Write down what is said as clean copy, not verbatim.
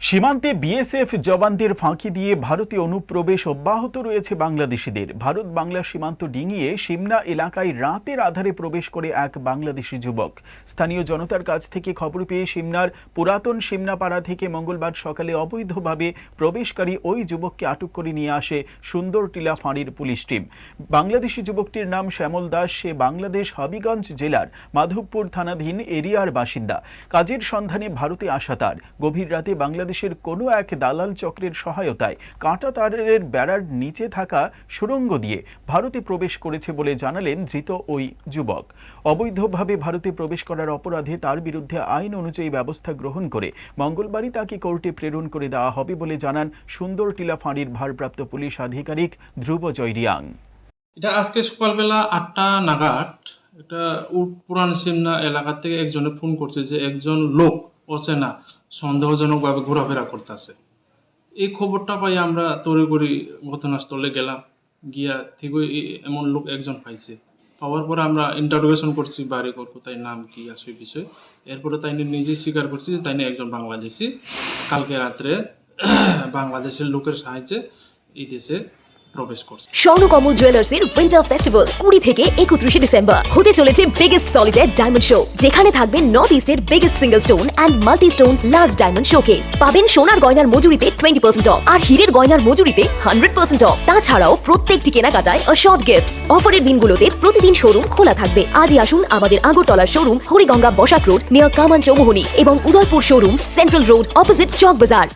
সীমান্তে বিএসএফ জওয়ানদের ফাঁকি দিয়ে ভারতে অনুপ্রবেশ অব্যাহত রয়েছে বাংলাদেশিদের। ভারত বাংলা সীমান্ত ডিঙিয়ে সিমনা এলাকায় রাতের আধারে প্রবেশ করে এক বাংলাদেশি যুবক। স্থানীয় জনতার কাছ থেকে খবর পেয়ে সিমনার পুরাতন সিমনাপাড়া থেকে মঙ্গলবার সকালে অবৈধভাবে প্রবেশকারী ওই যুবককে আটক করে নিয়ে আসে সুন্দরটিলা ফাঁড়ির পুলিশ টিম। বাংলাদেশি যুবকটির নাম শ্যামল দাস। সে বাংলাদেশ হবিগঞ্জ জেলার মাধবপুর থানাধীন এরিয়ার বাসিন্দা। কাজের সন্ধানে ভারতে আসা তার গভীর রাতে বাংলাদেশের কোনো এক দালাল চক্রের সহায়তায় কাঁটা তারের বেড়ার নিচে থাকা সুড়ঙ্গ দিয়ে ভারতে প্রবেশ করেছে বলে জানালেন ধৃত ওই যুবক। অবৈধভাবে ভারতে প্রবেশ করার অপরাধে তার বিরুদ্ধে আইন অনুযায়ী ব্যবস্থা গ্রহণ করে মঙ্গলবারই তাকে কোর্টে প্রেরণ করে দেওয়া হবে বলে জানান সুন্দরটিলা ফাঁড়ির ভারপ্রাপ্ত পুলিশ আধিকারিক ধ্রুবজয় রিয়াং। এটা আজকে সকালবেলা 8টা নাগাদ এটা পুরান সিমনা এলাকা থেকে একজনে ফোন করছে যে একজন লোক অচেনা সন্দেহজনকভাবে ঘোরাফেরা করতেছে। এই খবরটা পাই আমরা তড়িঘড়ি ঘটনাস্থলে গেলাম। গিয়া ঠিক এমন লোক একজন পাইছে। পাওয়ার পরে আমরা ইন্টারোগেশন করছি বাড়ি ঘর কোথায়, নাম কি আছে বিষয়। এরপরে তাই নিজেই স্বীকার করছি যে তাই একজন বাংলাদেশি কালকে রাত্রে বাংলাদেশের লোকের সাহায্যে এই দেশে প্রবেশ করছে। স্বর্ণকমল জুয়েলার্সের উইন্টার ফেস্টিভ্যাল 20 থেকে 31 ডিসেম্বর হতে চলেছে বিগেস্ট সলিটার ডায়মন্ড শো, যেখানে থাকবে নর্থ ইস্টের biggest single stone and multi stone large diamond showcase. পাবেন সোনার গয়নার মজুরিতে 20% অফ আর হীরের গয়নার মজুরিতে 100% অফ। তাছাড়াও প্রত্যেকটি কেনাকাটায় শর্ট গিফটস। অফারের দিনগুলোতে প্রতিদিন শোরুম খোলা থাকবে। আজই আসুন আমাদের আগরতলার showroom Hariganga Basak road near Kaman Chowmuhani এবং Udaipur showroom central road opposite Chowk বাজার।